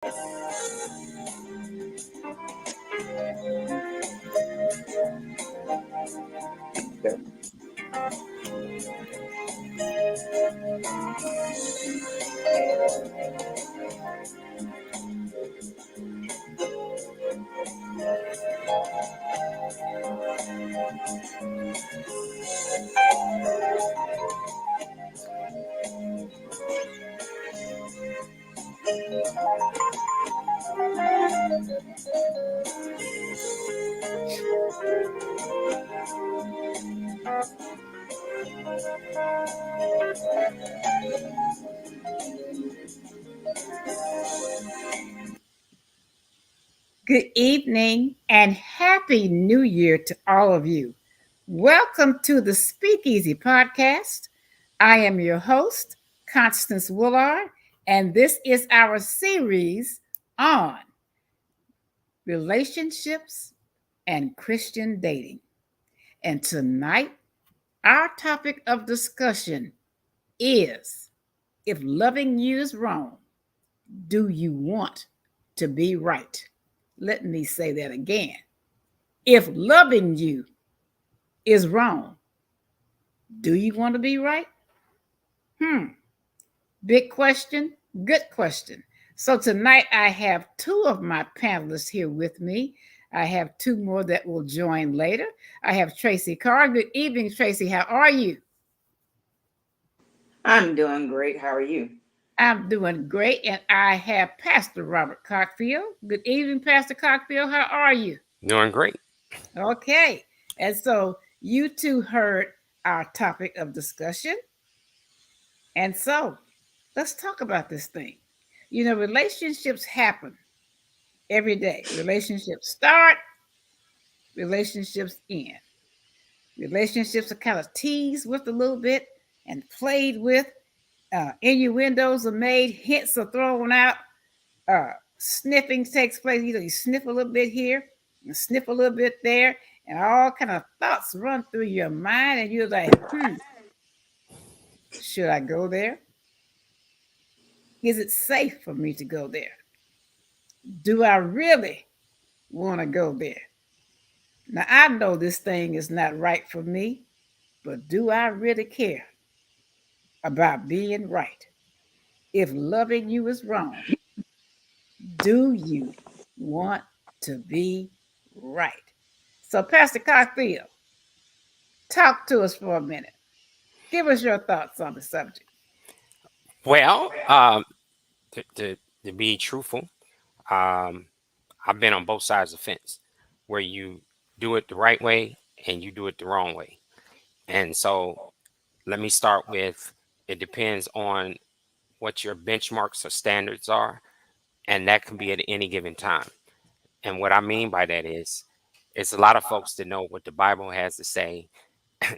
Good evening and Happy New Year to all of you. Welcome to the Speakeasy Podcast. I am your host, Constance Willard, and this is our series on relationships and Christian dating. And tonight, our topic of discussion is if loving you is wrong, do you want to be right? Let me say that again. If loving you is wrong, do you want to be right? Big question, good question. So tonight I have two of my panelists here with me. I have two more that will join later. I have Tracy Carr. Good evening, Tracy. How are you? I'm doing great. How are you? I'm doing great. And I have Pastor Robert Cockfield. Good evening, Pastor Cockfield. How are you? Doing great. Okay. And so you two heard our topic of discussion. And so let's talk about this thing. You know, relationships happen every day. Relationships start, relationships end. Relationships are kind of teased with a little bit and played with. Innuendos are made, hints are thrown out, sniffing takes place. You know, you sniff a little bit here, you sniff a little bit there, and all kind of thoughts run through your mind, and you're like, should I go there? Is it safe for me to go there? Do I really want to go there? Now, I know this thing is not right for me, but do I really care about being right? If loving you is wrong, do you want to be right? So, Pastor Cockfield, talk to us for a minute. Give us your thoughts on the subject. Well, to be truthful, I've been on both sides of the fence where you do it the right way and you do it the wrong way. And so let me start with it depends on what your benchmarks or standards are, and that can be at any given time. And what I mean by that is, it's a lot of folks that know what the Bible has to say.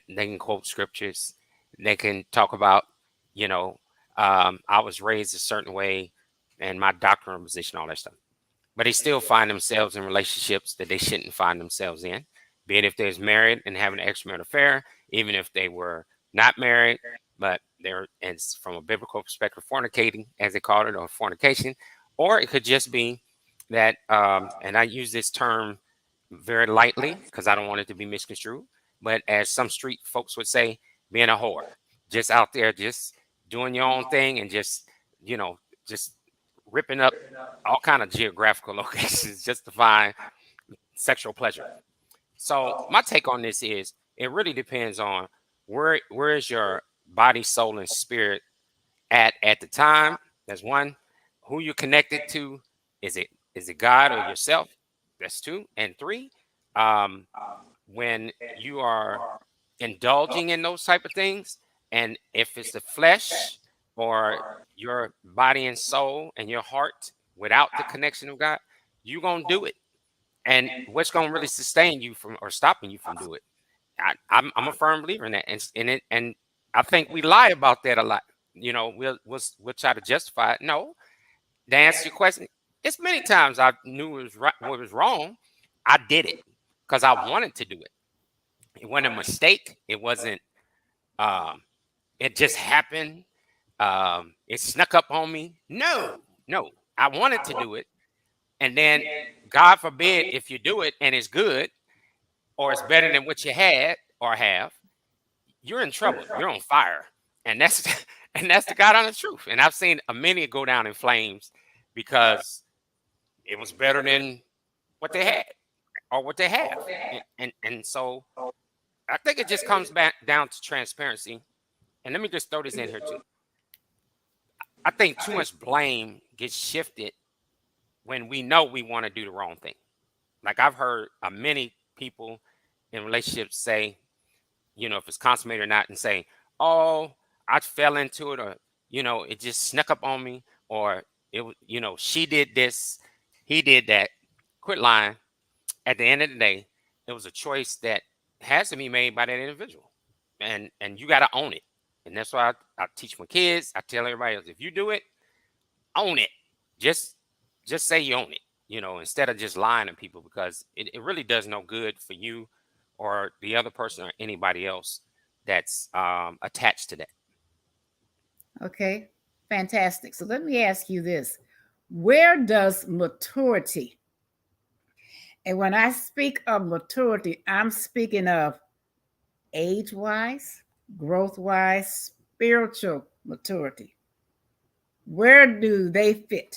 They can quote scriptures. They can talk about, you know, I was raised a certain way and my doctrinal position, all that stuff. But they still find themselves in relationships that they shouldn't find themselves in, be it if they're married and having an extramarital affair, even if they were not married, but they're, and from a biblical perspective, fornicating, as they call it, or fornication. Or it could just be that, and I use this term very lightly because I don't want it to be misconstrued, but as some street folks would say, being a whore, just out there, just doing your own thing and just, just ripping up all kind of geographical locations just to find sexual pleasure. So my take on this is it really depends on where is your body, soul, and spirit at the time. That's one. Who you're connected to. Is it God or yourself? That's two. And three, when you are indulging in those type of things, and if it's the flesh or your body and soul and your heart without the connection of God, you're gonna do it. And what's gonna really sustain you from or stopping you from doing it? I'm a firm believer in that, and I think we lie about that a lot. We'll try to justify it. No, to answer your question, it's many times I knew it was right, what was wrong. I did it because I wanted to do it. It wasn't a mistake. It wasn't. It just happened. It snuck up on me. No. I wanted to do it, and then God forbid if you do it and it's good or it's better than what you had or have, you're in trouble. You're on fire, and that's and that's the God honest truth. And I've seen a many go down in flames because it was better than what they had or what they have, and so I think it just comes back down to transparency. And let me just throw this in here too. I think too much blame gets shifted when we know we want to do the wrong thing. Like I've heard many people in relationships say, if it's consummated or not, and say, "Oh, I fell into it," or it just snuck up on me, or she did this, he did that. Quit lying. At the end of the day, it was a choice that has to be made by that individual, and you got to own it. And that's why I teach my kids. I tell everybody else, if you do it, own it. Just just say you own it. Instead of just lying to people, because it really does no good for you or the other person or anybody else that's attached to that. Okay, fantastic. So let me ask you this. Where does maturity, and when I speak of maturity, I'm speaking of age wise, growth wise, spiritual maturity. Where do they fit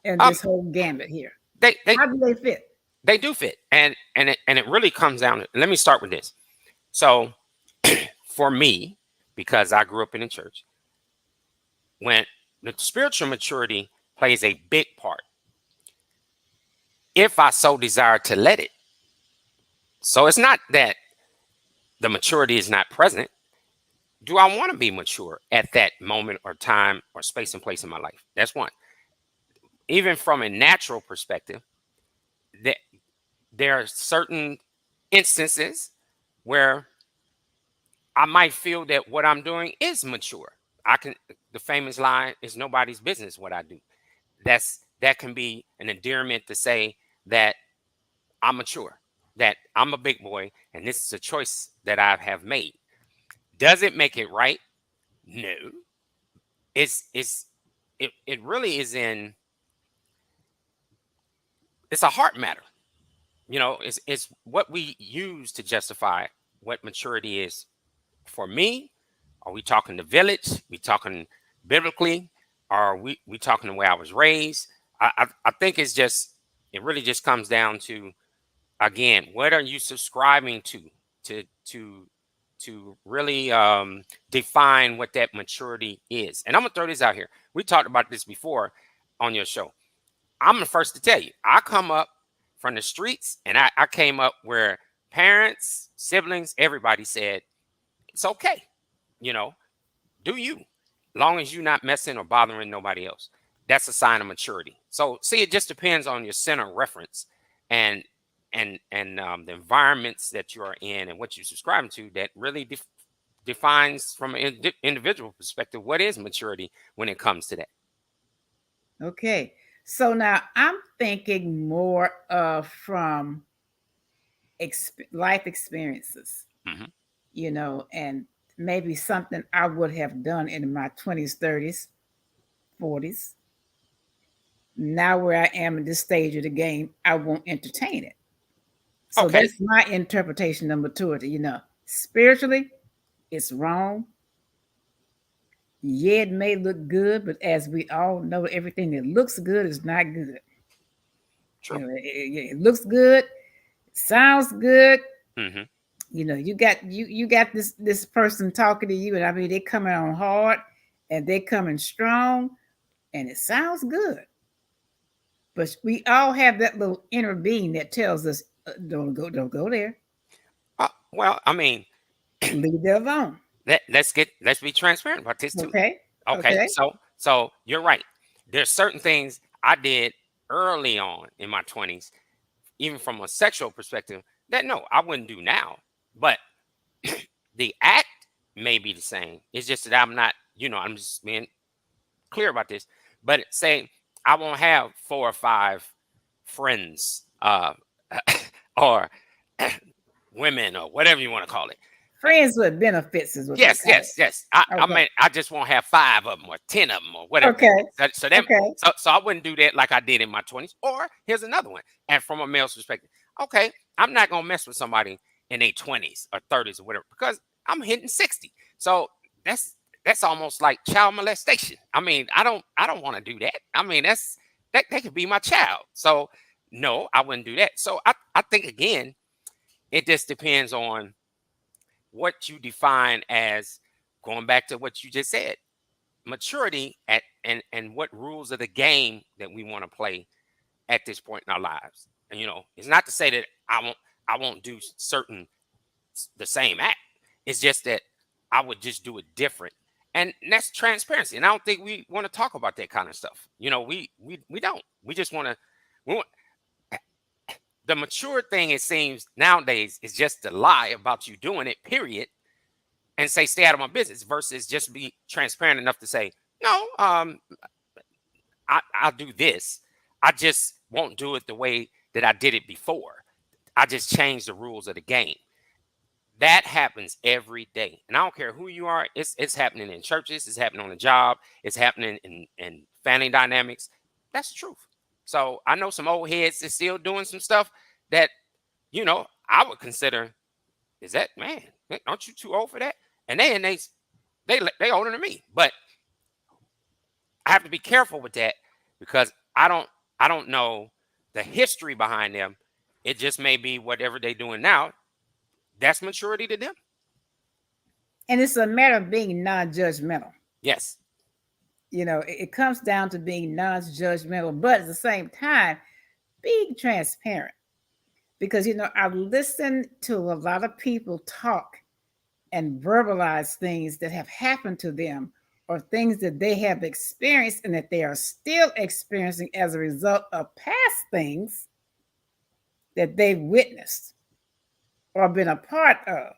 in Um, this whole gambit here? they they How do they fit? they do fit, and it really comes down to. Let me start with this. So for me, because I grew up in the church, when the spiritual maturity plays a big part, if I so desire to let it. So it's not that the maturity is not present. Do I want to be mature at that moment or time or space and place in my life? That's one. Even from a natural perspective, that there are certain instances where I might feel that what I'm doing is mature. I can The famous line is nobody's business what I do. That can be an endearment to say that I'm mature, that I'm a big boy, and this is a choice that I have made. Does it make it right? No. It really is in it's a heart matter. It's what we use to justify what maturity is. For me, are we talking the village? We talking biblically? Are we talking the way I was raised? I think it really just comes down to, again, what are you subscribing to to really define what that maturity is. And I'm gonna throw this out here. We talked about this before on your show. I'm the first to tell you, I come up from the streets, and I came up where parents, siblings, everybody said it's okay, you know, do you, long as you're not messing or bothering nobody else. That's a sign of maturity. So see, it just depends on your center of reference and the environments that you are in and what you subscribe to that really defines from an individual perspective what is maturity when it comes to that. Okay. So now I'm thinking more of from life experiences, Hmm. and maybe something I would have done in my 20s, 30s, 40s. Now, where I am in this stage of the game, I won't entertain it. So Okay. that's my interpretation of maturity. Spiritually, it's wrong. Yeah, it may look good, but as we all know, everything that looks good is not good. True. It looks good, sounds good. Hmm. You got this person talking to you, and I mean they coming on hard, and they coming strong, and it sounds good. But we all have that little inner being that tells us, don't go there, Well, I mean, leave it alone. let's be transparent about this too. Okay, Okay, okay, so you're right. There's certain things I did early on in my 20s, even from a sexual perspective, that no, I wouldn't do now. But the act may be the same. It's just that I'm not, I'm just being clear about this. But say I won't have 4 or 5 friends, or women, or whatever you want to call it. Friends with benefits is what they Yes, call yes, yes. I it. mean, I just won't have 5 of them or 10 of them or whatever. Okay. So them, Okay. so I wouldn't do that like I did in my 20s. Or here's another one. And from a male's perspective, okay, I'm not gonna mess with somebody in their 20s or 30s or whatever because I'm hitting 60. So that's that's almost like child molestation. I mean, I don't want to do that. I mean, that they could be my child. So no, I wouldn't do that. So I think again, it just depends on what you define as, going back to what you just said, maturity at and what rules of the game that we want to play at this point in our lives. And it's not to say that I won't do certain the same act. It's just that I would just do it different. And that's transparency. And I don't think we want to talk about that kind of stuff. We don't. We just want to we want, the mature thing, it seems nowadays, is just to lie about you doing it, period, and say stay out of my business versus just be transparent enough to say no. I'll do this. I just won't do it the way that I did it before. I just changed the rules of the game. That happens every day, and I don't care who you are. It's happening in churches. It's happening on the job. It's happening in family dynamics. That's the truth. So I know some old heads that's still doing some stuff that I would consider, is that, man, aren't you too old for that? And they older than me, but I have to be careful with that because I don't know the history behind them. It just may be whatever they're doing now. That's maturity to them. And it's a matter of being non-judgmental. Yes. It comes down to being non-judgmental, but at the same time, being transparent. Because I've listened to a lot of people talk and verbalize things that have happened to them or things that they have experienced and that they are still experiencing as a result of past things that they've witnessed or been a part of.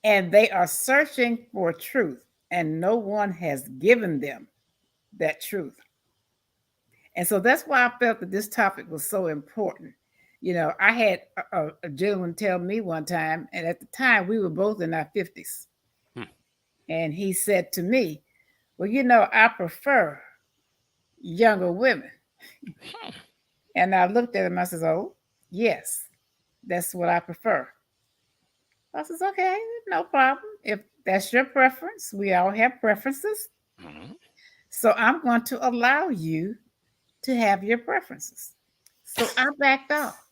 And they are searching for truth, and no one has given them that truth. And so that's why I felt that this topic was so important. I had a gentleman tell me one time, and at the time we were both in our 50s. Hmm. And he said to me, well, I prefer younger women. And I looked at him, I said, oh, yes, that's what I prefer. I said, okay, no problem. If that's your preference, we all have preferences. Mhm. So I'm going to allow you to have your preferences. So I backed off.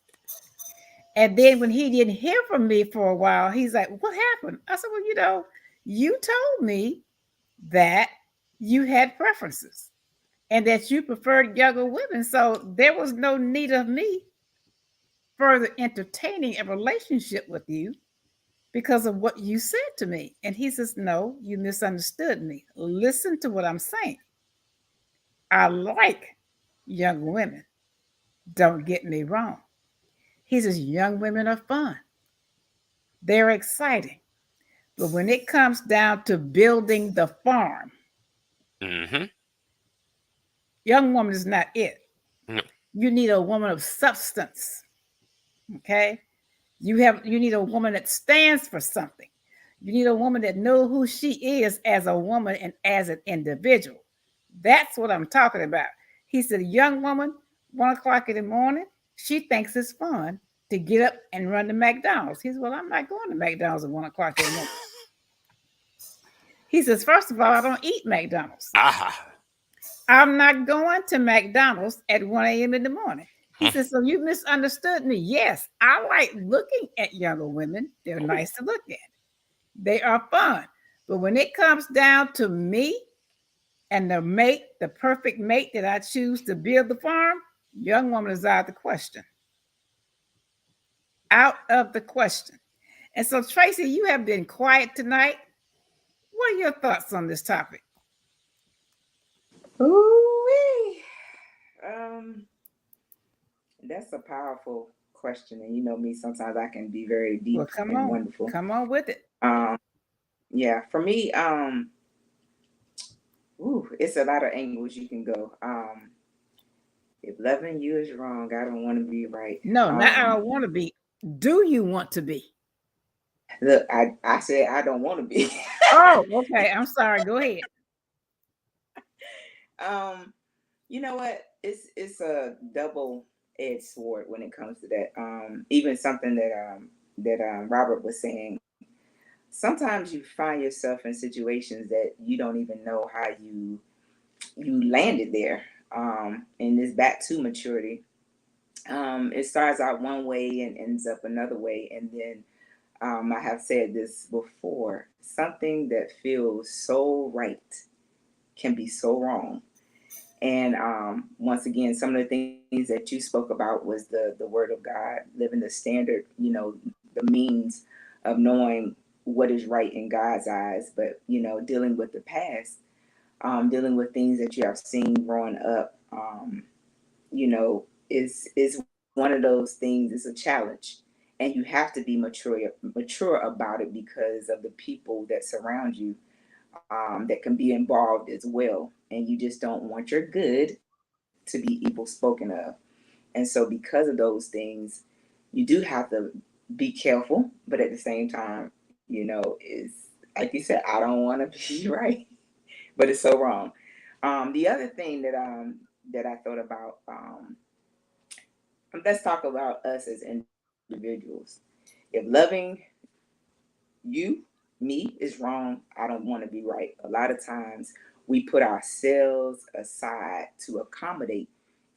And then when he didn't hear from me for a while, he's like, what happened? I said, well, you told me that you had preferences and that you preferred younger women. So there was no need of me further entertaining a relationship with you because of what you said to me. And he says, no, you misunderstood me. Listen to what I'm saying. I like young women. Don't get me wrong. He says, young women are fun. They're exciting. But when it comes down to building the farm, Mm-hmm. young woman is not it. No. You need a woman of substance. Okay? You need a woman that stands for something. You need a woman that knows who she is as a woman and as an individual. That's what I'm talking about. He said, a young woman, 1 o'clock in the morning, she thinks it's fun to get up and run to McDonald's. He said, well, I'm not going to McDonald's at 1 o'clock in the morning. He says, first of all, I don't eat McDonald's. Aha. I'm not going to McDonald's at 1 a.m. in the morning. He says, so you misunderstood me. Yes, I like looking at younger women. They're nice to look at. They are fun. But when it comes down to me and the perfect mate that I choose to build the farm, young woman is out of the question. Out of the question. And so, Tracy, you have been quiet tonight. What are your thoughts on this topic? Ooh-wee. That's a powerful question, and you know me. Sometimes I can be very deep Well, come and on. wonderful. Come on with it. Yeah, for me, it's a lot of angles you can go. If loving you is wrong, I don't want to be right. No, not I don't want to be. Do you want to be? Look, I said I don't want to be. Oh, okay. I'm sorry. Go ahead. um, you know what? It's a double edged sword when it comes to that. Even something that Robert was saying. Sometimes you find yourself in situations that you don't even know how you landed there. And it's back to maturity. It starts out one way and ends up another way, and then I have said this before. Something that feels so right can be so wrong. And once again, some of the things that you spoke about was the word of God, living the standard, the means of knowing what is right in God's eyes, but dealing with the past, dealing with things that you have seen growing up, is one of those things. It's a challenge, and you have to be mature about it because of the people that surround you, that can be involved as well, and you just don't want your good to be evil spoken of. And so, because of those things, you do have to be careful, but at the same time, is like you said, I don't want to be right, but it's so wrong. The other thing that I thought about, let's talk about us as individuals. If loving you, me, is wrong, I don't want to be right. A lot of times we put ourselves aside to accommodate,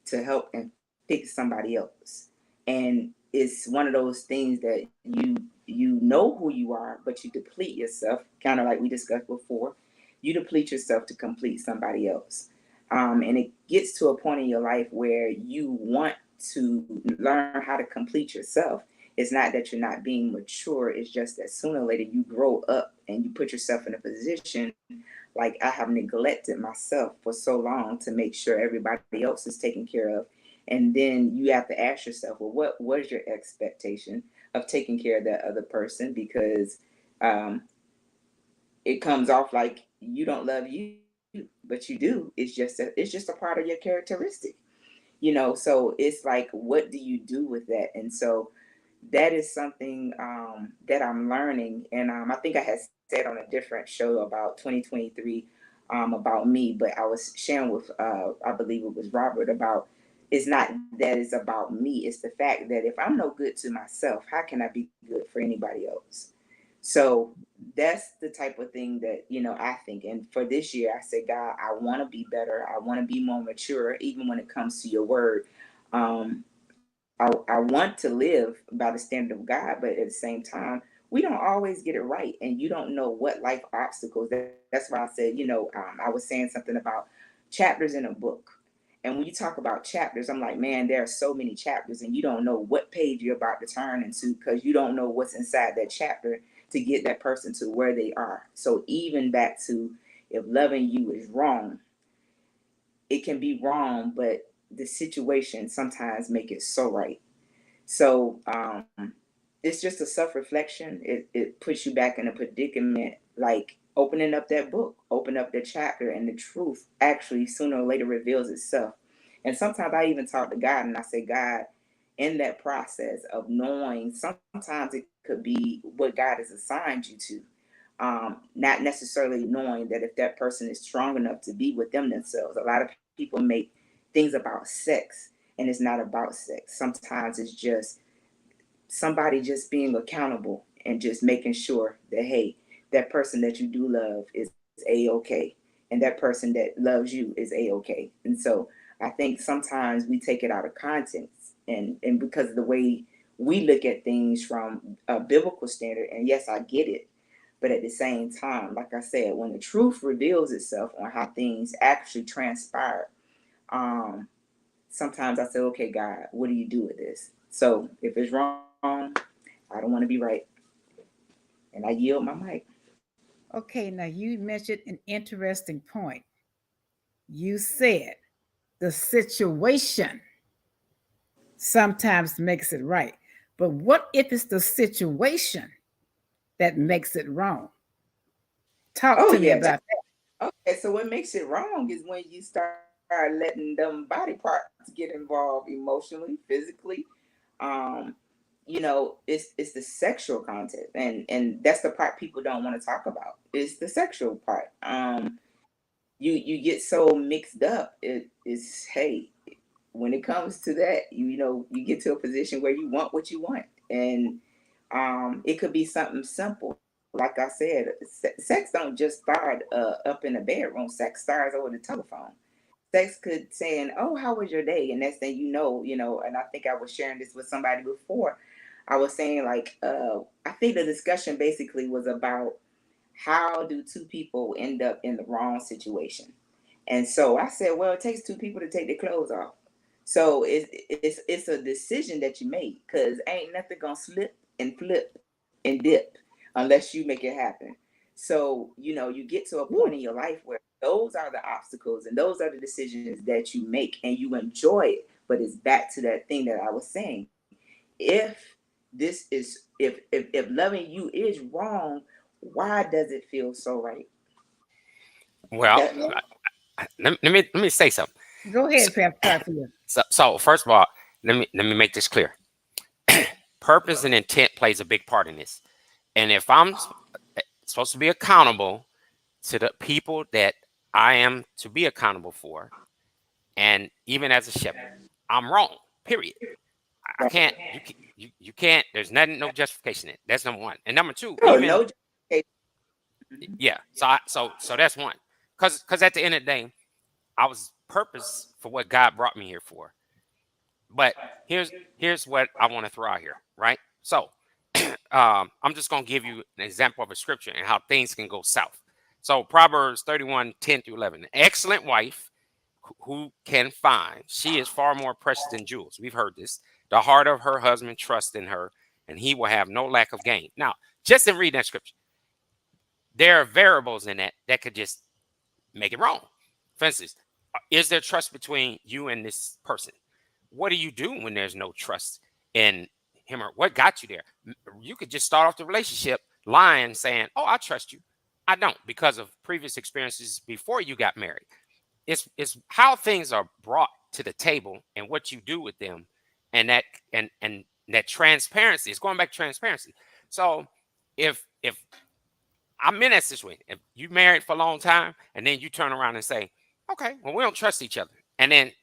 to help and fix somebody else. And it's one of those things that you know who you are, but you deplete yourself, kind of like we discussed before. You deplete yourself to complete somebody else. And it gets to a point in your life where you want to learn how to complete yourself. It's not that you're not being mature, it's just that sooner or later you grow up and you put yourself in a position like I have neglected myself for so long to make sure everybody else is taken care of. And then you have to ask yourself, well, what was your expectation of taking care of that other person? Because um, it comes off like you don't love you, but you do. It's just a part of your characteristic, so it's like, what do you do with that? And so that is something that I'm learning. And I think I had said on a different show about 2023, about me, but I was sharing with, I believe it was Robert, about it's not that it's about me. It's the fact that if I'm no good to myself, how can I be good for anybody else? So that's the type of thing that, I think. And for this year, I said, God, I want to be better. I want to be more mature, even when it comes to your word. I want to live by the standard of God, but at the same time, we don't always get it right, and you don't know what life obstacles. That's why I said, I was saying something about chapters in a book. And when you talk about chapters, I'm like, man, there are so many chapters, and you don't know what page you're about to turn into because you don't know what's inside that chapter to get that person to where they are. So even back to, if loving you is wrong, it can be wrong, but the situation sometimes make it so right. So it's just a self-reflection. It puts you back in a predicament, like opening up that book, open up the chapter, and the truth actually sooner or later reveals itself. And sometimes I even talk to God and I say, God, in that process of knowing, sometimes it could be what God has assigned you to. Not necessarily knowing that if that person is strong enough to be with them themselves. A lot of people make things about sex, and it's not about sex. Sometimes it's just somebody just being accountable and just making sure that, hey, that person that you do love is a-okay, and that person that loves you is a-okay. And so I think sometimes we take it out of context, and because of the way we look at things from a biblical standard, and yes, I get it, but at the same time, like I said, when the truth reveals itself on how things actually transpire, um sometimes I say, okay, God, what do you do with this? So if it's wrong, I don't want to be right. And I yield my mic. Okay, now you mentioned an interesting point. You said the situation sometimes makes it right. But what if it's the situation that makes it wrong? Talk Oh to me yeah. about that. Okay, so what makes it wrong is when you start letting them body parts get involved emotionally, physically. Um, it's the sexual content, and that's the part people don't want to talk about. It's the sexual part. You get so mixed up. It is, hey, when it comes to that, you get to a position where you want what you want, and it could be something simple. Like I said, sex don't just start up in the bedroom. Sex starts over the telephone. Sex could saying, "Oh, how was your day?" And next thing and I think I was sharing this with somebody before. I was saying like, I think the discussion basically was about how do two people end up in the wrong situation. And so I said, well, it takes two people to take their clothes off. So it's a decision that you make, because ain't nothing gonna slip and flip and dip unless you make it happen. So you get to a point in Woo. your life where those are the obstacles and those are the decisions that you make and you enjoy it. But it's back to that thing that I was saying. If this is if loving you is wrong, why does it feel so right? Well, That let me say something. Go So, ahead, Pastor Garfield. so first of all, let me make this clear. Purpose and intent plays a big part in this. And if I'm supposed to be accountable to the people that I am to be accountable for, and even as a shepherd, I'm wrong. Period. I right. can't. You can't. There's nothing. No justification in it. That's number one. And number two, Oh, even no justification. Mhm. yeah. So that's one. Because at the end of the day, I was purpose for what God brought me here for. But here's what I want to throw out here. Right. So I'm just gonna give you an example of a scripture and how things can go south. So Proverbs 31:10-11. An excellent wife who can find, she is far more precious than jewels. We've heard this. The heart of her husband trusts in her, and he will have no lack of gain. Now, just in reading that scripture, there are variables in that could just make it wrong. For instance, is there trust between you and this person? What do you do when there's no trust in him, or what got you there? You could just start off the relationship lying, saying, "Oh, I trust you." I don't, because of previous experiences before you got married. It's how things are brought to the table and what you do with them, and that transparency. It's going back to transparency. So if I'm in that situation, if you married for a long time and then you turn around and say, "Okay, well, we don't trust each other," and then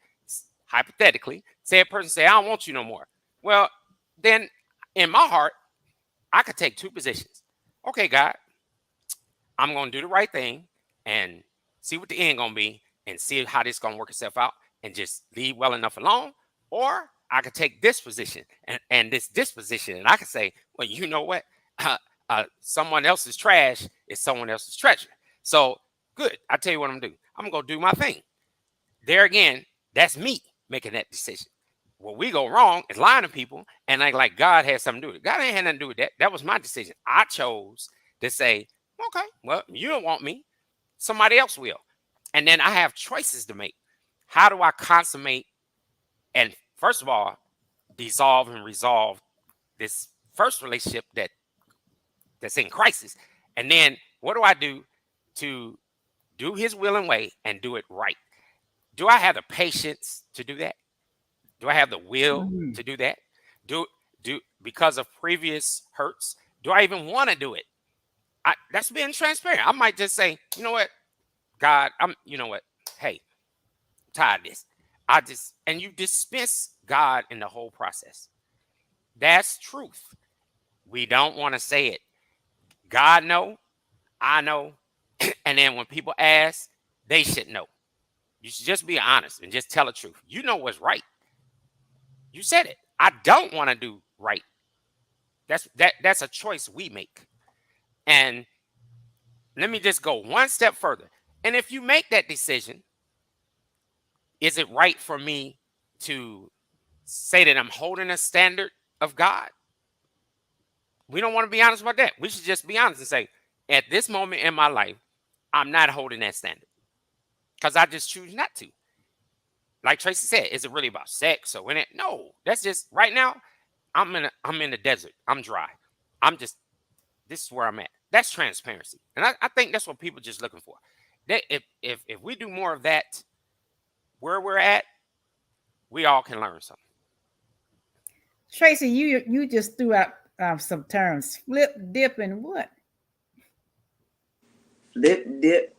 hypothetically, say a person say, "I don't want you no more." Well, then in my heart, I could take two positions. Okay, God, I'm gonna do the right thing and see what the end gonna be and see how this gonna work itself out and just leave well enough alone. Or I could take this position and this disposition, and I could say, well, you know what? Someone else's trash is someone else's treasure. So good. I tell you what I'm gonna do. I'm gonna do my thing. There again, that's me making that decision. What we go wrong is lying to people and like God had something to do with it. God ain't had nothing to do with that. That was my decision. I chose to say, okay, well, you don't want me. Somebody else will. And then I have choices to make. How do I consummate and first of all, dissolve and resolve this first relationship that's in crisis? And then what do I do to do his will and way and do it right? Do I have the patience to do that? Do I have the will Mhm. to do that? Do do because of previous hurts? Do I even want to do it? That's being transparent. I might just say, you know what, God, you know what, hey, I'm tired of this. And you dismiss God in the whole process. That's truth. We don't want to say it. God know, I know, and then when people ask, they should know. You should just be honest and just tell the truth. You know what's right. You said it. I don't want to do right. That's a choice we make. And let me just go one step further. And if you make that decision, is it right for me to say that I'm holding a standard of God? We don't want to be honest about that. We should just be honest and say, at this moment in my life, I'm not holding that standard because I just choose not to. Like Tracy said, is it really about sex or when it? No, that's just right now. I'm in the desert. I'm dry. I'm just this is where I'm at. That's transparency, and I think that's what people just looking for. That if we do more of that, where we're at, we all can learn something. Tracy, you just threw out some terms. Flip, dip, and what? Flip, dip,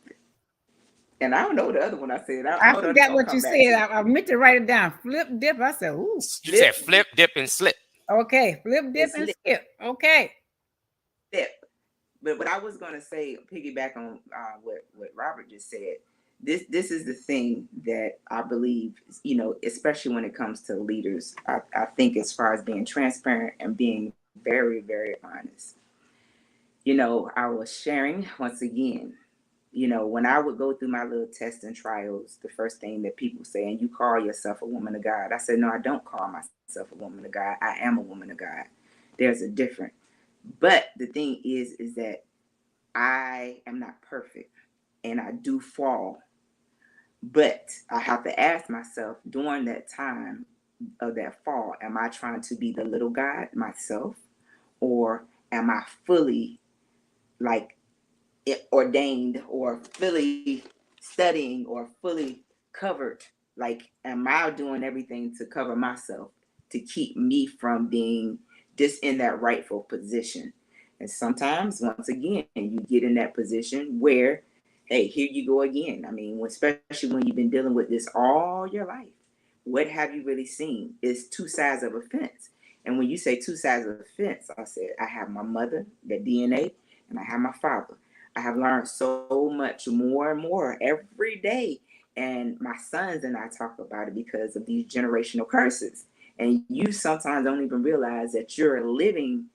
and I don't know the other one I said. I Hold on, it's forgot gonna what you come back said. to me. I meant to write it down. Flip, dip. I said, ooh. You said Flip, flip, dip, and slip. Okay, flip, and dip, and slip, skip. Okay. step. But what I was gonna say, piggyback on what Robert just said. This is the thing that I believe, especially when it comes to leaders. I think as far as being transparent and being very, very honest. I was sharing once again. When I would go through my little tests and trials, the first thing that people say, and you call yourself a woman of God. I said, no, I don't call myself a woman of God. I am a woman of God. There's a difference. But the thing is that I am not perfect and I do fall. But I have to ask myself during that time of that fall, am I trying to be the little God myself? Or am I fully like ordained or fully studying or fully covered? Like, am I doing everything to cover myself to keep me from being just in that rightful position? And sometimes, once again, you get in that position where, hey, here you go again. I mean, especially when you've been dealing with this all your life, what have you really seen? It's two sides of a fence. And when you say two sides of a fence, I said, I have my mother, the DNA, and I have my father. I have learned so much more and more every day. And my sons and I talk about it because of these generational curses. And you sometimes don't even realize that you're living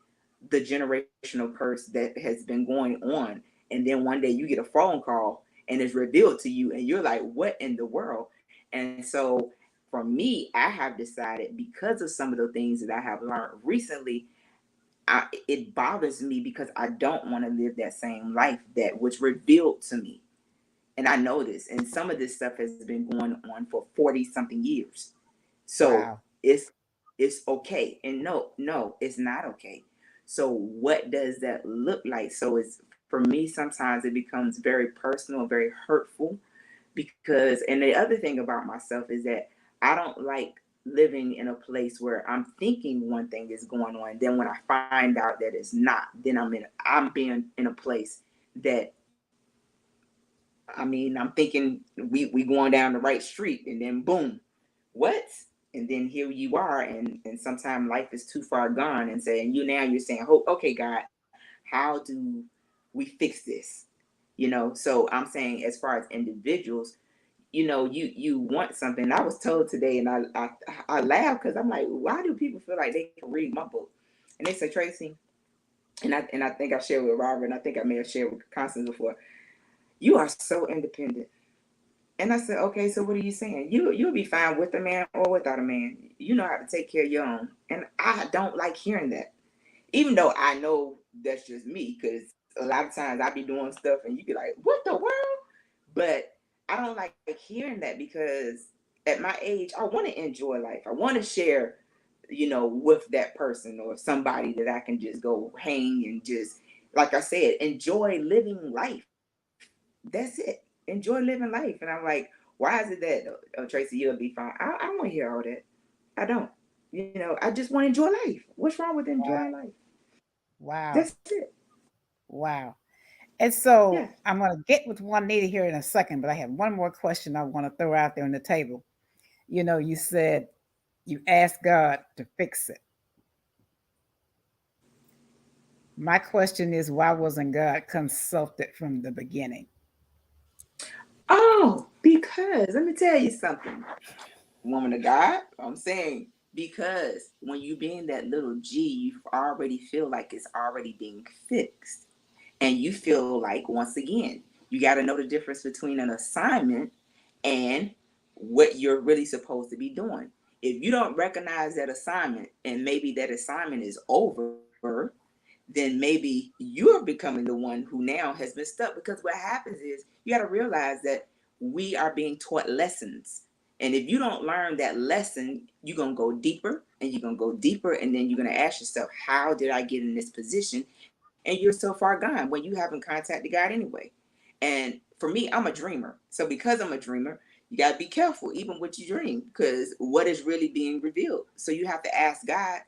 the generational curse that has been going on. And then one day you get a phone call and it's revealed to you, and you're like, what in the world? And so for me, I have decided, because of some of the things that I have learned recently, it bothers me because I don't want to live that same life that was revealed to me. And I know this. And some of this stuff has been going on for 40 something years. So Wow. it's okay. And no, it's not okay. So what does that look like? So it's, for me, sometimes it becomes very personal, very hurtful, because, and the other thing about myself is that I don't like living in a place where I'm thinking one thing is going on, then when I find out that it's not, then I'm being in a place that, I mean, I'm thinking we going down the right street, and then boom, what? And then here you are, and sometimes life is too far gone, and saying, you're saying, oh, okay, God, how do we fix this? So I'm saying, as far as individuals, you want something. I was told today, and I laugh because I'm like, why do people feel like they can read my book? And they say, Tracy, and I think I shared with Robert, and I think I may have shared with Constance before. You are so independent. And I said, okay, so what are you saying? You'll be fine with a man or without a man. You know how to take care of your own. And I don't like hearing that, even though I know that's just me, because a lot of times I be doing stuff and you be like, what the world? But I don't like hearing that, because at my age, I want to enjoy life. I want to share, with that person or somebody that I can just go hang and just, like I said, enjoy living life. That's it. Enjoy living life. And I'm like, why is it that, oh, Tracy, you'll be fine? I don't want to hear all that. I don't. I just want to enjoy life. What's wrong with Wow. enjoying life? Wow. That's it. Wow. And Yeah. so I'm going to get with Juanita here in a second, but I have one more question I want to throw out there on the table. You said you asked God to fix it. My question is, why wasn't God consulted from the beginning? Oh, because let me tell you something, woman of God. I'm saying, because when you being that little G, you already feel like it's already being fixed. And you feel like, once again, you got to know the difference between an assignment and what you're really supposed to be doing. If you don't recognize that assignment, and maybe that assignment is over, then maybe you're becoming the one who now has been stuck. Because what happens is, you got to realize that we are being taught lessons. And if you don't learn that lesson, you're going to go deeper and you're going to go deeper. And then you're going to ask yourself, how did I get in this position? And you're so far gone when you haven't contacted God anyway. And for me, I'm a dreamer. So because I'm a dreamer, you got to be careful even what you dream, because what is really being revealed. So you have to ask God,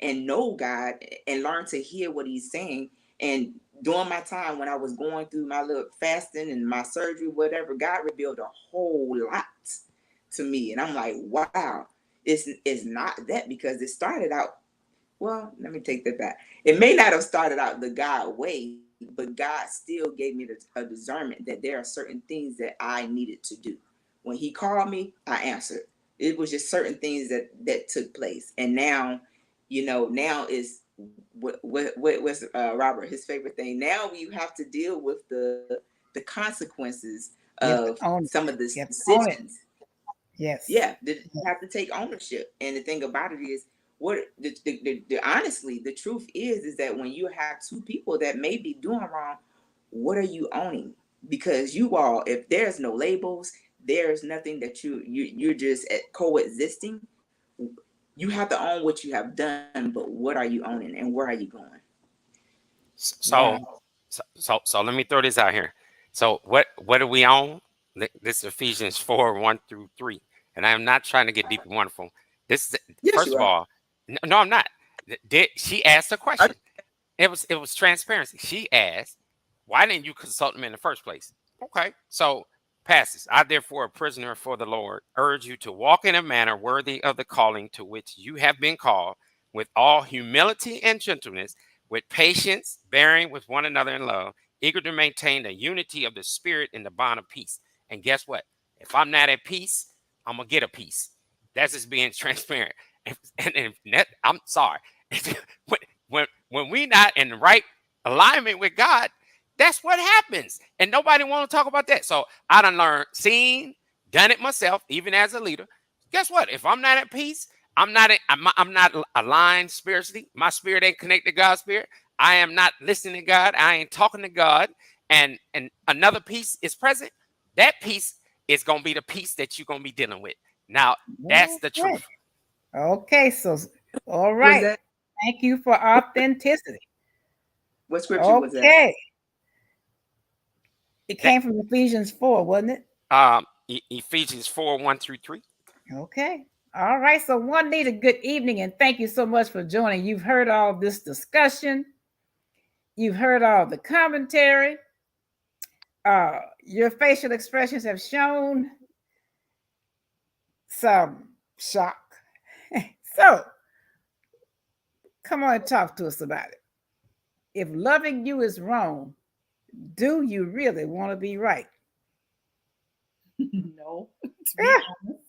and know God and learn to hear what he's saying. And during my time when I was going through my little fasting and my surgery, whatever, God revealed a whole lot to me. And I'm like, wow, it's not that, because it started out, well, let me take that back. It may not have started out the God way, but God still gave me a discernment that there are certain things that I needed to do. When he called me, I answered. It was just certain things that took place. And now, now is what was Robert, his favorite thing. Now you have to deal with the consequences You have of to own it. some of the You have to own it. decisions. Yes. Yeah, you have to take ownership. And the thing about it is, what honestly, the truth is that when you have two people that may be doing wrong, what are you owning? Because you all, if there's no labels, there's nothing that you're just coexisting. You have to own what you have done, but what are you owning and where are you going? So, Wow. so let me throw this out here. So what do we own? This is Ephesians 4:1-3, and I am not trying to get deep and wonderful. This is Yes, first you of are. all, no, I'm not. She asked a Okay. question. It was transparency. She asked, "Why didn't you consult me in the first place?" Okay, so passes. I therefore, a prisoner for the Lord, urge you to walk in a manner worthy of the calling to which you have been called, with all humility and gentleness, with patience, bearing with one another in love, eager to maintain the unity of the Spirit in the bond of peace. And guess what? If I'm not at peace, I'm gonna get a peace. That's just being transparent. I'm sorry. when, when we not in the right alignment with God, that's what happens. And nobody want to talk about that. So I done learned, seen, done it myself, even as a leader. Guess what? If I'm not at peace, I'm not aligned spiritually. My spirit ain't connected to God's spirit. I am not listening to God. I ain't talking to God. And another peace is present. That peace is gonna be the peace that you're gonna be dealing with. Now, that's the Okay. truth. Okay. So, all Was right. that Thank you for authenticity. what scripture was that? Okay. It That came from Ephesians 4, wasn't it? Ephesians 4:1-3. Okay. All right. So, one need a good evening, and thank you so much for joining. You've heard all this discussion, you've heard all the commentary. Your facial expressions have shown some shock. So, come on and talk to us about it. If loving you is wrong, do you really want to be right? No, to be honest,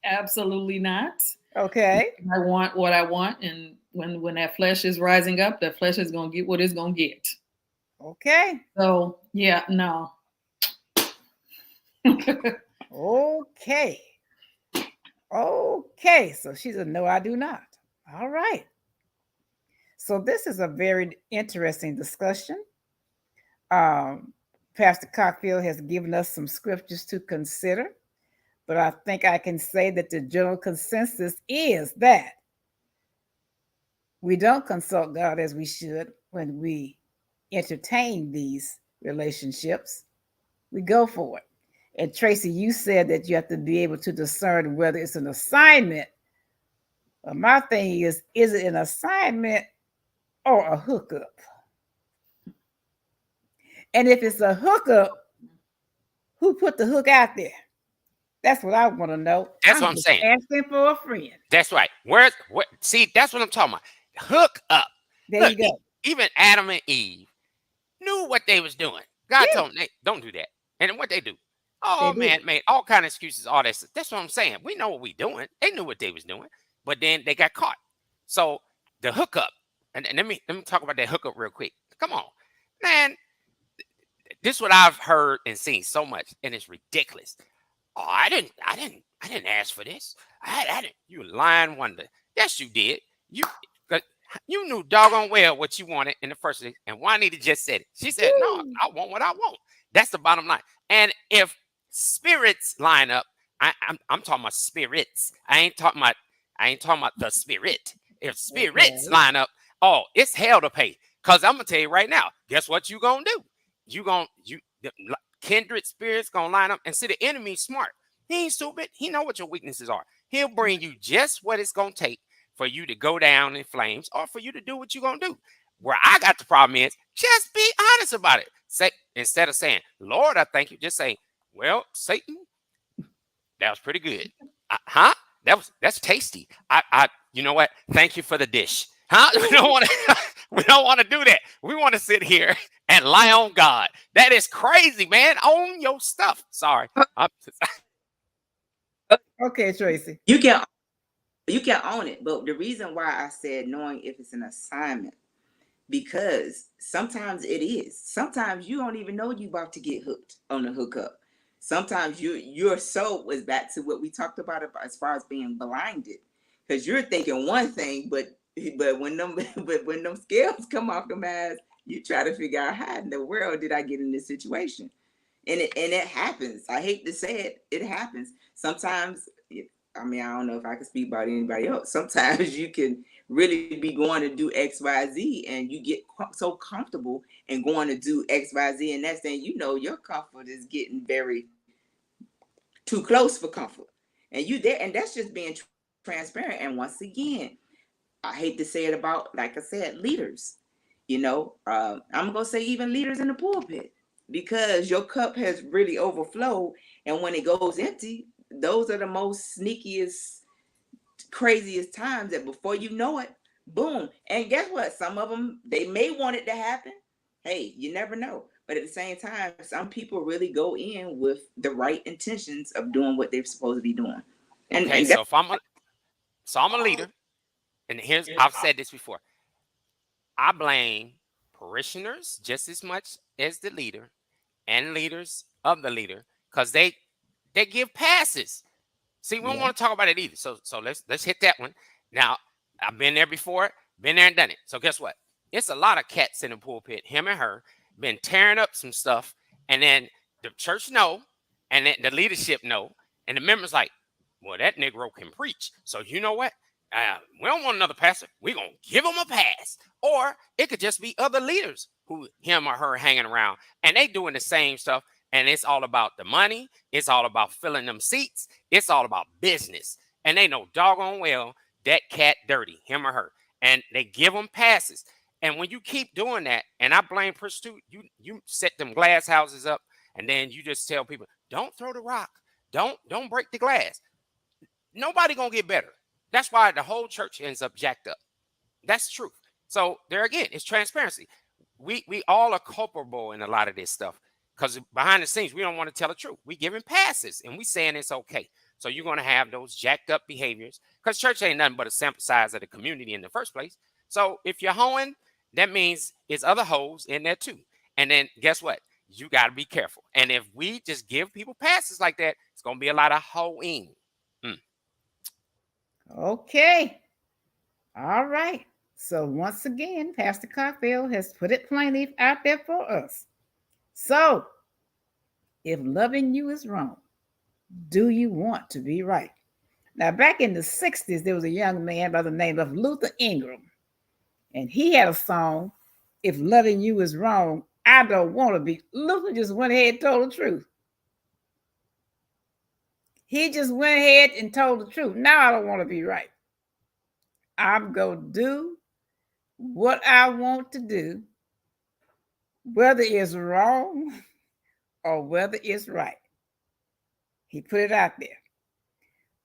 absolutely not. Okay. I want what I want, and when that flesh is rising up, that flesh is gonna get what it's gonna get. Okay. So yeah, no. Okay. Okay. So she said, no, I do not. All right. So this is a very interesting discussion. Um, Pastor Cockfield has given us some scriptures to consider, but I think I can say that the general consensus is that we don't consult God as we should when we entertain these relationships. We go for it. And Tracy, you said that you have to be able to discern whether it's an assignment. Well, my thing is it an assignment or a hookup? And if it's a hookup, who put the hook out there? That's what I want to know. That's what I'm I'm just saying. asking for a friend. That's right. See, that's what I'm talking about. Hook up. There Look, you go. even Adam and Eve knew what they was doing. God Yeah, told them, don't do that. And what they do? they Oh did. man, made all kind of excuses, all that stuff. That's what I'm saying. We know what we doing. They knew what they was doing, but then they got caught. So the hookup, and let me talk about that hookup real quick. Come on, man. This is what I've heard and seen so much, and it's ridiculous. Oh, I didn't ask for this. I didn't. You lying wonder. Yes, you did. You, 'cause you knew doggone well what you wanted in the first place, and Juanita just said it. She said, "No, Woo. I want what I want." That's the bottom line. And if spirits line up, I'm talking about spirits. I ain't talking about the spirit. If spirits Okay. line up, oh, it's hell to pay. Cause I'm gonna tell you right now. Guess what you gonna do? The kindred spirits gonna line up and see the enemy's smart. He ain't stupid. He know what your weaknesses are. He'll bring you just what it's gonna take for you to go down in flames or for you to do what you're going to do. Where I got the problem is just be honest about it. Say, instead of saying, Lord, I thank you, just say, well, Satan, that was pretty good. Huh? That's tasty. You know what? Thank you for the dish. Huh? We don't want to we don't want to do that. We want to sit here and lie on God. That is crazy, man. Own your stuff. Sorry. Okay, Tracy. You can own it, but the reason why I said knowing if it's an assignment, because sometimes it is. Sometimes you don't even know you about to get hooked on the hookup. Sometimes your soul is back to what we talked about as far as being blinded, because you're thinking one thing, but when them but when them scales come off them eyes, you try to figure out how in the world did I get in this situation, and it happens. I hate to say it, it happens sometimes. I mean, I don't know if I can speak about anybody else. Sometimes you can really be going to do X, Y, Z, and you get so comfortable and going to do X, Y, Z, and that's then your comfort is getting very too close for comfort, and you there, and that's just being transparent. And once again, I hate to say it about, like I said, leaders. I'm gonna say even leaders in the pulpit, because your cup has really overflowed, and when it goes empty, those are the most sneakiest, craziest times that before you know it, boom. And guess what? Some of them, they may want it to happen. Hey, you never know. But at the same time, some people really go in with the right intentions of doing what they're supposed to be doing. And Okay, and that's so I'm a leader, and here's I've said this before. I blame parishioners just as much as the leader and leaders of the leader, because they give passes. See, we don't yeah. want to talk about it either. So let's hit that one. Now, I've been there before, been there and done it. So guess what? It's a lot of cats in the pulpit, him and her, been tearing up some stuff, and then the church know, and then the leadership know, and the members like, well, that Negro can preach. So you know what? We don't want another pastor. We're gonna give him a pass. Or it could just be other leaders who him or her hanging around, and they doing the same stuff. And it's all about the money. It's all about filling them seats. It's all about business. And they know doggone well that cat dirty, him or her. And they give them passes. And when you keep doing that, and I blame prostitute, you set them glass houses up, and then you just tell people, don't throw the rock. Don't break the glass. Nobody gonna get better. That's why the whole church ends up jacked up. That's the truth. So there again, it's transparency. We all are culpable in a lot of this stuff, because behind the scenes we don't want to tell the truth. We giving passes and we saying it's okay. So you're gonna have those jacked up behaviors, because church ain't nothing but a sample size of the community in the first place. So if you're hoeing, that means it's other hoes in there too. And then guess what? You got to be careful. And if we just give people passes like that, it's gonna be a lot of hoeing. Mm. Okay. All right. So once again, Pastor Cockfield has put it plainly out there for us. So if loving you is wrong, do you want to be right? Now, back in the 60s, there was a young man by the name of Luther Ingram, and he had a song, If Loving You Is Wrong, I Don't Want to Be. Luther just went ahead and told the truth. He just went ahead and told the truth. Now I don't want to be right. I'm going to do what I want to do, whether it's wrong or whether it's right. He put it out there.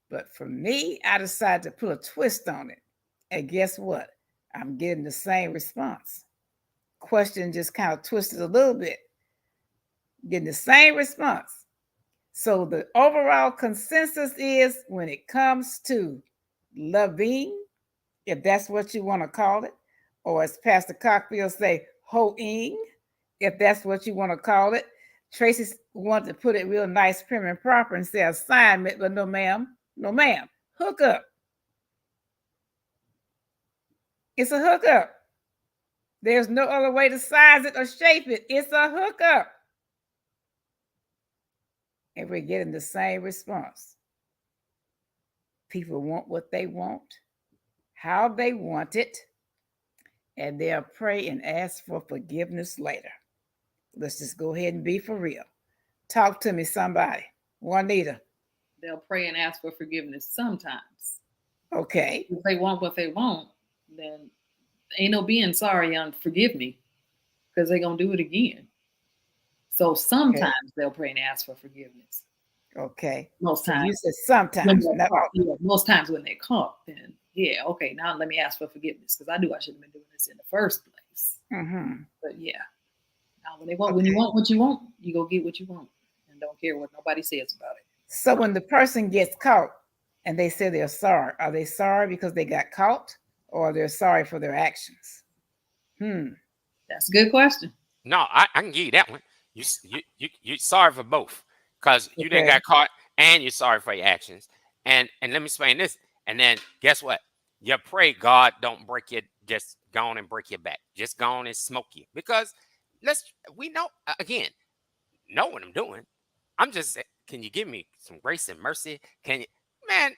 But for me, I decided to put a twist on it. And guess what? I'm getting the same response. Question just kind of twisted a little bit, getting the same response. So the overall consensus is, when it comes to loving, if that's what you want to call it, or as Pastor Cockfield say, hoeing, if that's what you want to call it. Tracy wanted to put it real nice, prim and proper, and say assignment, but no ma'am, no ma'am. Hookup. It's a hookup. There's no other way to size it or shape it. It's a hookup. And we're getting the same response. People want what they want, how they want it, and they'll pray and ask for forgiveness later. Let's just go ahead and be for real. Talk to me, somebody. Juanita. They'll pray and ask for forgiveness sometimes. Okay. If they want what they want, then ain't no being sorry on forgive me because they're going to do it again. So Okay. sometimes they'll pray and ask for forgiveness. Okay. Most So you times said when sometimes, they're not caught, all. yeah, most times when they're caught, then yeah, okay, now let me ask for forgiveness because I should have been doing this in the first place. Mm-hmm. But yeah, now when you Okay. want what you want, you go get what you want and don't care what nobody says about it. So when the person gets caught and they say they're sorry, are they sorry because they got caught, or they're sorry for their actions? Hmm. That's a good question. No, I can give you that one. You sorry for both because you didn't Okay. got caught and you're sorry for your actions. And let me explain this. And then guess what? You pray God don't break your just go on and break your back. Just go on and smoke you because we know again know what I'm doing. I'm just saying, can you give me some grace and mercy? Can you, man?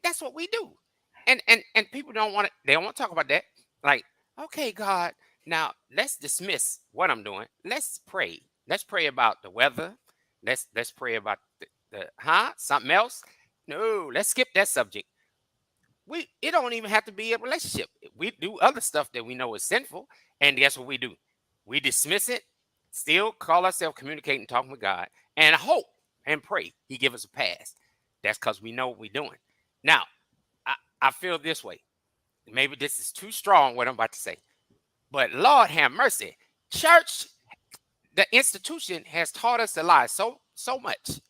That's what we do. And people don't want to. They don't want to talk about that. Like, okay, God, now let's dismiss what I'm doing. Let's pray. Let's pray about the weather. Let's pray about the something else. No, let's skip that subject. It don't even have to be a relationship. We do other stuff that we know is sinful, and guess what we do? We dismiss it, still call ourselves communicating, talking with God, and hope and pray He give us a pass. That's because we know what we're doing. Now, I feel this way. Maybe this is too strong what I'm about to say, but Lord have mercy, church, the institution has taught us to lie so much.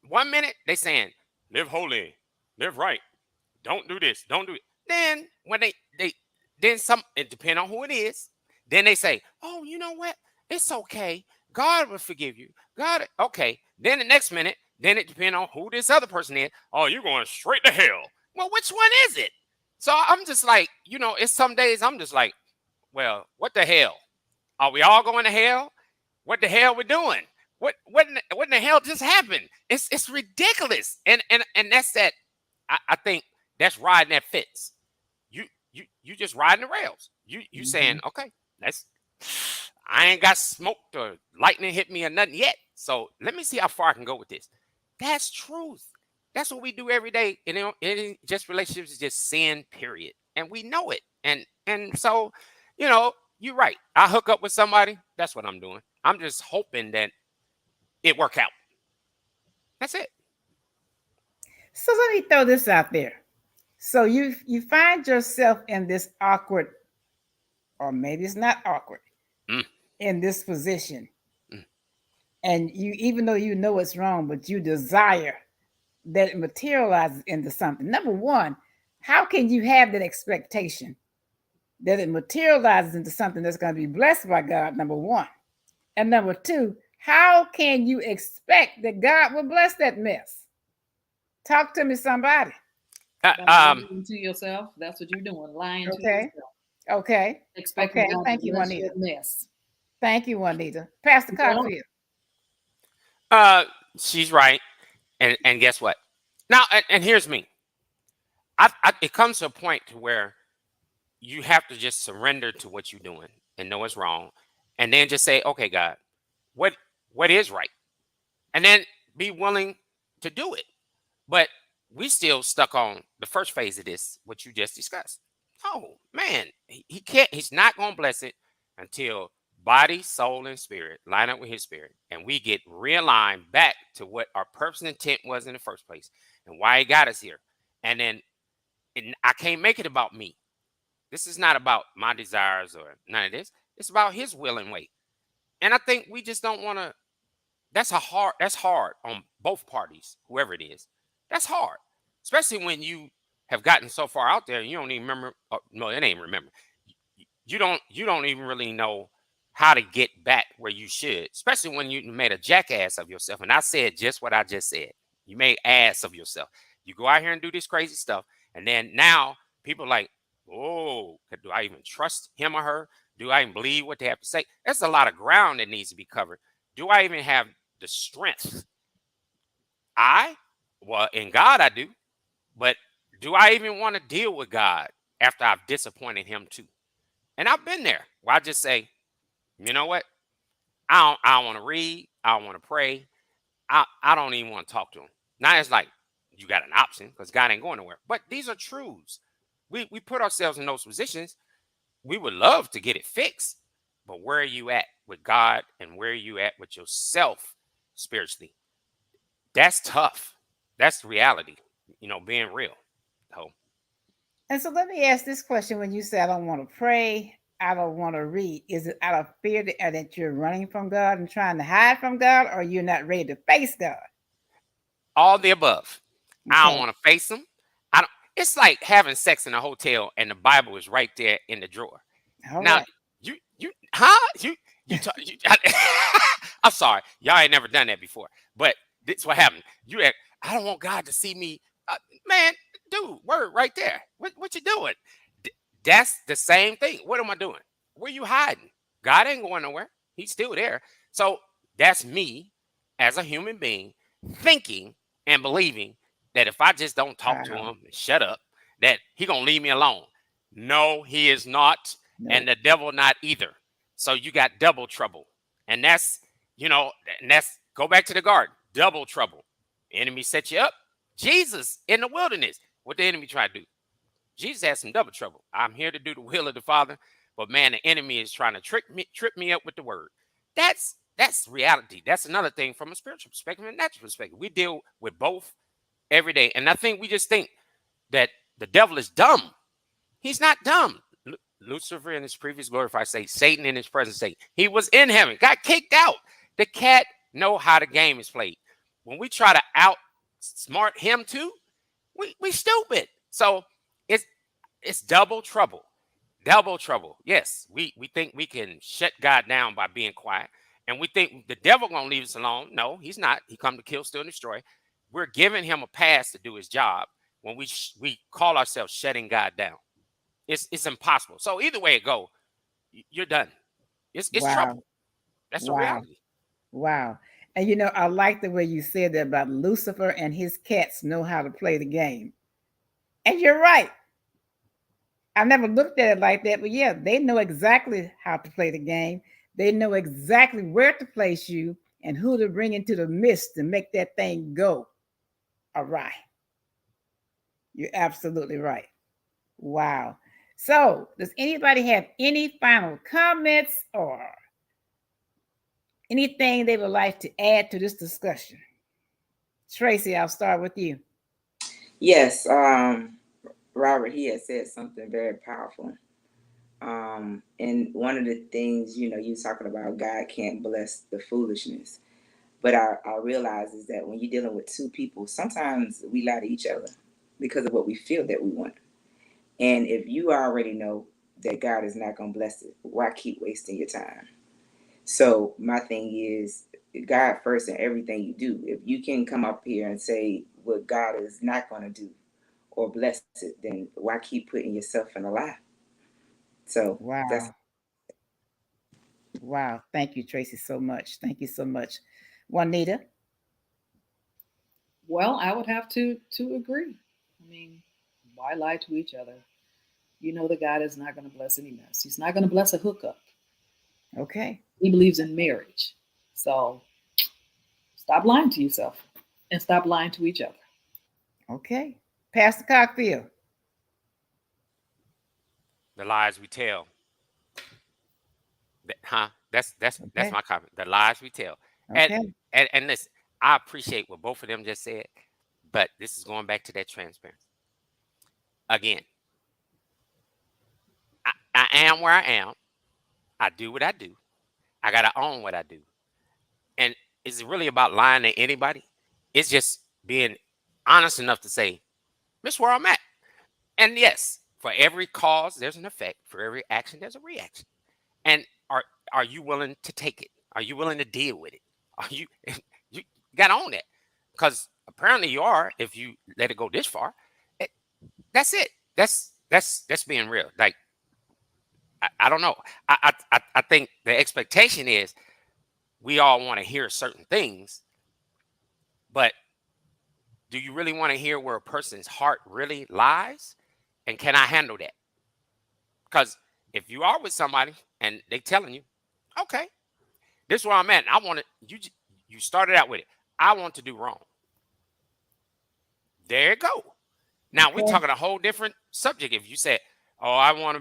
One minute they saying live holy, live right. Don't do this, don't do it. Then when they then some it depends on who it is. Then they say, oh, you know what? It's okay. God will forgive you. God, okay. Then the next minute, then it depends on who this other person is. Oh, you're going straight to hell. Well, which one is it? So I'm just like, it's some days I'm just like, well, what the hell? Are we all going to hell? What the hell we doing? What in the hell just happened? It's ridiculous. And that's that. I think that's riding that fence. You just riding the rails. You saying, Mhm. okay, that's I ain't got smoked or lightning hit me or nothing yet. So let me see how far I can go with this. That's truth. That's what we do every day. And it ain't just relationships is just sin, period. And we know it. And so, you're right. I hook up with somebody. That's what I'm doing. I'm just hoping that it work out. That's it. So let me throw this out there. So you find yourself in this awkward, or maybe it's not awkward, Mm, in this position, mm. and you, even though you know it's wrong, but you desire that it materializes into something. Number one, how can you have that expectation that it materializes into something that's going to be blessed by God? Number one. And number two, how can you expect that God will bless that mess? Talk to me, somebody. Uh, By um, lying to yourself, that's what you're doing, lying to Okay. yourself, Okay. expecting Okay. God to Thank you, bless your Juanita. mess. Thank you, Juanita. Pastor Go on. Cotfield. uh, she's right. And guess what? Now, and here's me. It comes to a point to where you have to just surrender to what you're doing and know it's wrong, and then just say, okay, God, what what is right, and then be willing to do it. But we still stuck on the first phase of this, what you just discussed. Oh man, he can't. He's not gonna bless it until body, soul, and spirit line up with his spirit, and we get realigned back to what our purpose and intent was in the first place, and why he got us here. And then I can't make it about me. This is not about my desires or none of this. It's about his will and way. And I think we just don't want to. That's hard on both parties, whoever it is. That's hard, especially when you have gotten so far out there, you don't even remember. No, it ain't remember. You don't even really know how to get back where you should, especially when you made a jackass of yourself. And I said just what I just said. You made ass of yourself. You go out here and do this crazy stuff, and then now people are like, oh, do I even trust him or her? Do I even believe what they have to say? There's a lot of ground that needs to be covered. Do I even have the strength? Well, in God I do, but do I even want to deal with God after I've disappointed him too? And I've been there where I just say, you know what? I don't want to read. I don't want to pray. I don't even want to talk to him. Now it's like, you got an option because God ain't going nowhere. But these are truths. We put ourselves in those positions. We would love to get it fixed, but where are you at with God and where are you at with yourself spiritually? That's tough. That's the reality, being real. So And so let me ask this question: when you say I don't want to pray, I don't want to read, is it out of fear that you're running from God and trying to hide from God, or you're not ready to face God? all the above. I don't Okay. want to face them. I don't. It's like having sex in a hotel and the Bible is right there in the drawer. All Now right. you I'm sorry, y'all ain't never done that before, but this what happened. I don't want God to see me, man. Dude, word right there. What you doing? D- That's the same thing. What am I doing? Where you hiding? God ain't going nowhere. He's still there. So that's me as a human being thinking and believing that if I just don't talk to Wow. him and shut up, that he gonna leave me alone. No, he is not, and No. the devil not either. So you got double trouble. And that's, you know, and that's go back to the garden, double trouble. Enemy set you up. Jesus in the wilderness. What the enemy try to do? Jesus had some double trouble. I'm here to do the will of the Father, but man, the enemy is trying to trip me up with the word. That's reality. That's another thing from a spiritual perspective and natural perspective. We deal with both every day. And I think we just think that the devil is dumb. He's not dumb. Lucifer in his previous glorified state, Satan in his present state. He was in heaven, got kicked out. The cat know how the game is played. When we try to outsmart him too, we stupid. So it's it's double trouble. Double trouble. Yes, we think we can shut God down by being quiet. And we think the devil gonna leave us alone. No, he's not. He come to kill, steal, and destroy. We're giving him a pass to do his job when we call ourselves shutting God down. It's impossible. So either way it go, you're done. It's Wow. trouble. That's the Wow. reality. Wow. And you know, I like the way you said that about Lucifer and his cats know how to play the game. And you're right. I never looked at it like that, but yeah, they know exactly how to play the game. They know exactly where to place you and who to bring into the midst to make that thing go awry. You're absolutely right. Wow. So, does anybody have any final comments or anything they would like to add to this discussion? Tracy, I'll start with you. Yes, Robert, he has said something very powerful. And one of the things, you talking about God can't bless the foolishness. But I realize is that when you're dealing with two people, sometimes we lie to each other because of what we feel that we want. And if you already know that God is not going to bless it, why keep wasting your time? So my thing is God first in everything you do. If you can come up here and say what God is not going to do or bless it, then why keep putting yourself in a lie? So that's Wow. Wow. Thank you, Tracy, so much. Thank you so much. Juanita. Well, I would have to agree. I mean, why lie to each other? You know that God is not going to bless any mess. He's not going to bless a hookup. Okay. He believes in marriage. So stop lying to yourself and stop lying to each other. Okay. Pastor Cockfield. The lies we tell. That's Okay. my comment. The lies we tell. And Okay. and listen, I appreciate what both of them just said, but this is going back to that transparency. Again, I am where I am. I do what I do. I gotta own what I do. And is it really about lying to anybody? It's just being honest enough to say, this is where I'm at. And yes, for every cause, there's an effect. For every action, there's a reaction. And are you willing to take it? Are you willing to deal with it? Are you you got to own it? Because apparently you are. If you let it go this far, it, that's it. That's being real. Like I don't know. I think the expectation is we all want to hear certain things, but do you really want to hear where a person's heart really lies? And can I handle that? Because if you are with somebody and they telling you, okay, this is where I'm at. And I want it. You started out with it. I want to do wrong. There you go. Now we're Okay. talking a whole different subject. If you said, "Oh, I want to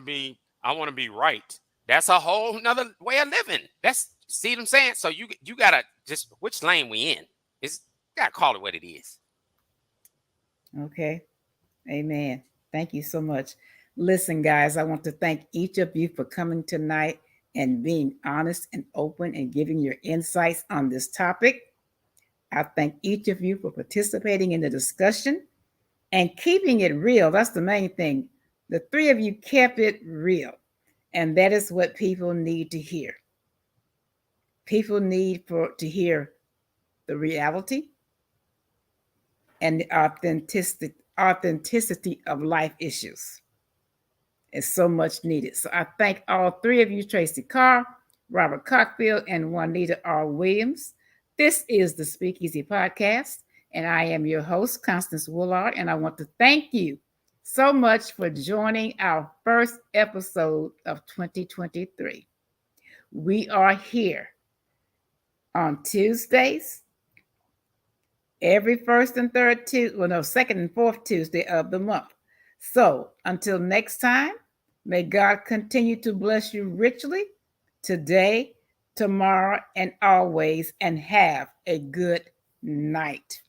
be right," that's a whole nother way of living. That's see what I'm saying. So you gotta just which lane we in. It's gotta call it what it is. Okay. Amen. Thank you so much. Listen, guys, I want to thank each of you for coming tonight and being honest and open and giving your insights on this topic. I thank each of you for participating in the discussion and keeping it real. That's the main thing. The three of you kept it real. And that is what people need to hear. People need to hear the reality and the authenticity of life issues. Is so much needed. So I thank all three of you, Tracy Carr, Robert Cockfield, and Juanita R. Williams. This is the Speakeasy Podcast, and I am your host, Constance Woolard, and I want to thank you so much for joining our first episode of 2023. We are here on Tuesdays, every first and third Tuesday, well, no, second and fourth Tuesday of the month. So until next time, may God continue to bless you richly today, tomorrow, and always, and have a good night.